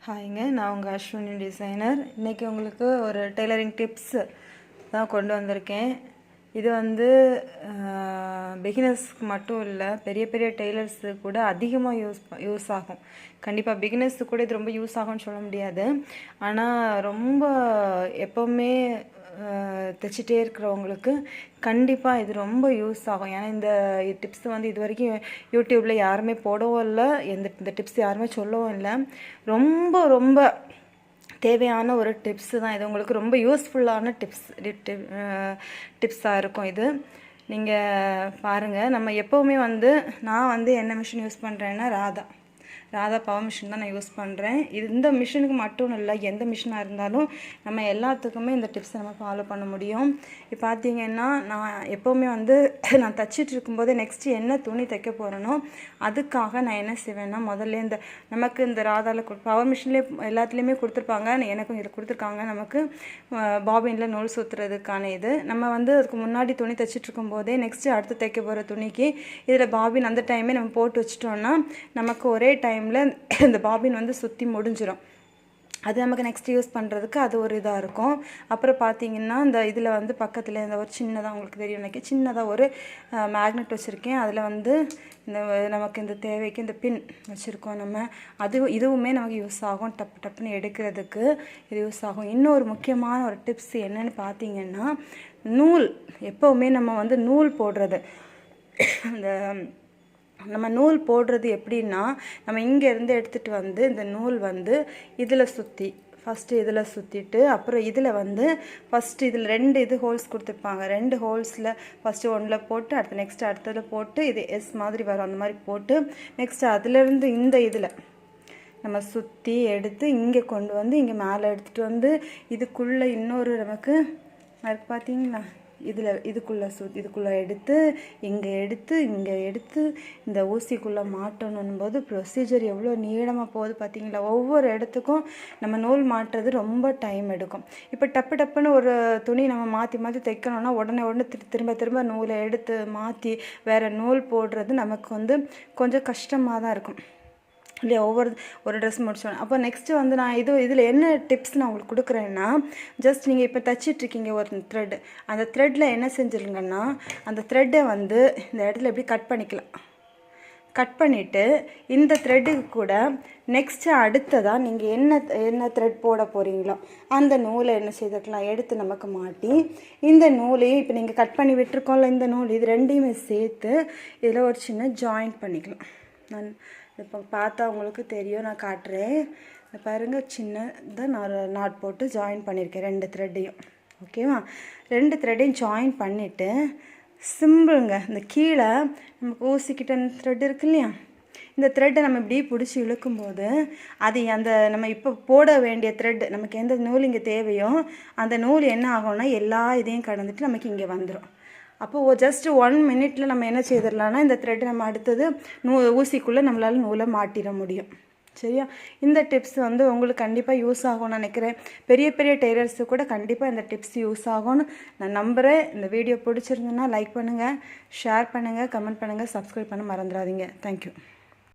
ஹாய்ங்க, நான் உங்கள் அஸ்வினி டிசைனர். இன்றைக்கி உங்களுக்கு ஒரு டெய்லரிங் டிப்ஸு தான் கொண்டு வந்திருக்கேன். இது வந்து பிகினர்ஸ்க்கு மட்டும் இல்லை, பெரிய பெரிய டெய்லர்ஸு கூட அதிகமாக யூஸ் ஆகும். கண்டிப்பாக பிகினர்ஸுக்கு கூட இது ரொம்ப யூஸ் ஆகும்னு சொல்ல முடியாது. ஆனால் ரொம்ப எப்போவுமே தைச்சிட்டே இருக்கிறவங்களுக்கு கண்டிப்பாக இது ரொம்ப யூஸ் ஆகும். ஏன்னா இந்த டிப்ஸ் வந்து இது வரைக்கும் யூடியூப்பில் யாருமே போடவும் இல்லை, இந்த டிப்ஸ் யாருமே சொல்லவும் இல்லை. ரொம்ப ரொம்ப தேவையான ஒரு டிப்ஸு தான் இது. உங்களுக்கு ரொம்ப யூஸ்ஃபுல்லான டிப்ஸாக இருக்கும் இது. நீங்கள் பாருங்கள். நம்ம எப்போவுமே வந்து நான் வந்து என்ன மிஷின் யூஸ் பண்ணுறேன்னா ராதா பவர் மிஷின் தான் நான் யூஸ் பண்ணுறேன். இந்த மிஷினுக்கு மட்டும் இல்லை, எந்த மிஷினாக இருந்தாலும் நம்ம எல்லாத்துக்குமே இந்த டிப்ஸை நம்ம ஃபாலோ பண்ண முடியும். இப்போ பார்த்தீங்கன்னா நான் எப்போவுமே வந்து நான் தைச்சிட்டு இருக்கும்போது நெக்ஸ்ட்டு என்ன துணி தைக்க போகிறேனோ அதுக்காக நான் என்ன செய்வேன்னா, முதல்ல நமக்கு இந்த ராதாவில் பவர் மிஷின்லேயே எல்லாத்துலேயுமே கொடுத்துருப்பாங்க. எனக்கும் இதில் கொடுத்துருக்காங்க. நமக்கு பாபினில் நூல் சுற்றுறதுக்கான இது. நம்ம வந்து அதுக்கு முன்னாடி துணி தைச்சிட்டு இருக்கும்போதே நெக்ஸ்ட்டு அடுத்து தைக்க போகிற துணிக்கு இதில் பாபின் அந்த டைமே நம்ம போட்டு வச்சிட்டோன்னா நமக்கு ஒரே டைமில் இந்த பாபின் வந்து சுற்றி முடிஞ்சிடும். அது நமக்கு நெக்ஸ்ட் யூஸ் பண்ணுறதுக்கு அது ஒரு இதாக இருக்கும். அப்புறம் பார்த்திங்கன்னா இந்த இதில் வந்து பக்கத்தில் இந்த ஒரு சின்னதாக, உங்களுக்கு தெரியும் எனக்கு, சின்னதாக ஒரு மேக்னெட் வச்சுருக்கேன். அதில் வந்து நமக்கு இந்த தேவைக்கு இந்த பின் வச்சுருக்கோம் நம்ம. இதுவுமே நமக்கு யூஸ் ஆகும். டப்புன்னு எடுக்கிறதுக்கு இது யூஸ் ஆகும். இன்னொரு முக்கியமான ஒரு டிப்ஸ் என்னென்னு பார்த்தீங்கன்னா, நூல் எப்போவுமே நம்ம வந்து நூல் போடுறது, இந்த நம்ம நூல் போடுறது எப்படின்னா, நம்ம இங்கேருந்து எடுத்துகிட்டு வந்து இந்த நூல் வந்து இதில் சுற்றி ஃபஸ்ட்டு இதில் சுற்றிட்டு, அப்புறம் இதில் வந்து ஃபஸ்ட்டு இதில் 2 இது ஹோல்ஸ் கொடுத்துருப்பாங்க. 2 ஹோல்ஸில் ஃபஸ்ட்டு ஒன்றில் போட்டு அடுத்ததில் போட்டு இது எஸ் மாதிரி வரும். அந்த மாதிரி போட்டு நெக்ஸ்ட்டு அதுலேருந்து இந்த இதில் நம்ம சுற்றி எடுத்து இங்கே கொண்டு வந்து இங்கே மேலே எடுத்துகிட்டு வந்து இதுக்குள்ளே இன்னொரு நமக்கு பார்த்தீங்களா, இதுக்குள்ளே எடுத்து இங்கே எடுத்து இந்த ஊசிக்குள்ளே மாட்டணும் போது ப்ரொசீஜர் எவ்வளோ நீளமாக போகுது பார்த்தீங்களா. ஒவ்வொரு இடத்துக்கும் நம்ம நூல் மாட்டுறது ரொம்ப டைம் எடுக்கும். இப்போ டப்புன்னு ஒரு துணி நம்ம மாற்றி தைக்கணும்னா உடனே திரும்ப நூலை எடுத்து மாற்றி வேறு நூல் போடுறது நமக்கு வந்து கொஞ்சம் கஷ்டமாக தான் இருக்கும் இல்லையா. ஒரு ட்ரெஸ் முடிச்சோம். அப்போ நெக்ஸ்ட்டு வந்து நான் இதில் என்ன டிப்ஸ் நான் உங்களுக்கு கொடுக்குறேன்னா, ஜஸ்ட் நீங்கள் இப்போ தைச்சிட்ருக்கீங்க ஒரு த்ரெட், அந்த த்ரெட்டில் என்ன செஞ்சுருங்கன்னா, அந்த த்ரெட்டை வந்து இந்த இடத்துல எப்படி கட் பண்ணிக்கலாம். கட் பண்ணிவிட்டு இந்த த்ரெட்டுக்கு கூட நெக்ஸ்ட்டு அடுத்ததாக நீங்கள் என்ன த்ரெட் போட போகிறீங்களோ அந்த நூலை என்ன செய்துக்கலாம், எடுத்து நமக்கு மாட்டி இந்த நூலையும் இப்போ நீங்கள் கட் பண்ணி விட்டுருக்கோம்ல, இந்த நூல் இது ரெண்டையுமே சேர்த்து இதில் ஒரு சின்ன ஜாயிண்ட் பண்ணிக்கலாம். நான் இப்போ பார்த்தா உங்களுக்கு தெரியும், நான் காட்டுறேன். பாருங்கள், சின்னதாக நான் நாட் போட்டு ஜாயின் பண்ணியிருக்கேன் 2 த்ரெட்டையும். ஓகேவா, 2 த்ரெட்டையும் ஜாயின் பண்ணிவிட்டு சிம்பிளுங்க, இந்த கீழே நமக்கு ஊசிக்கிட்ட த்ரெட் இருக்கு இல்லையா, இந்த த்ரெட்டை நம்ம இப்படி பிடிச்சி இழுக்கும்போது அது நம்ம இப்போ போட வேண்டிய த்ரெட், நமக்கு எந்த நூல் இங்கே தேவையோ அந்த நூல் என்ன ஆகும்னா எல்லா இதையும் கடந்துட்டு நமக்கு இங்கே வந்துடும். அப்போது ஜஸ்ட் 1 மினிட்டில் நம்ம என்ன செய்திடலாம்னா, இந்த த்ரெட் நம்ம அடுத்தது ஊசிக்குள்ளே நம்மளால் நூலை மாட்டிட முடியும். சரியா, இந்த டிப்ஸ் வந்து உங்களுக்கு கண்டிப்பாக யூஸ் ஆகும்னு நினைக்கிறேன். பெரிய டெய்லர்ஸு கூட கண்டிப்பாக இந்த டிப்ஸ் யூஸ் ஆகும்னு நான் நம்புகிறேன். இந்த வீடியோ பிடிச்சிருந்துன்னா லைக் பண்ணுங்கள், ஷேர் பண்ணுங்கள், கமெண்ட் பண்ணுங்கள், சப்ஸ்கிரைப் பண்ண மறந்துடாதீங்க. தேங்க்யூ.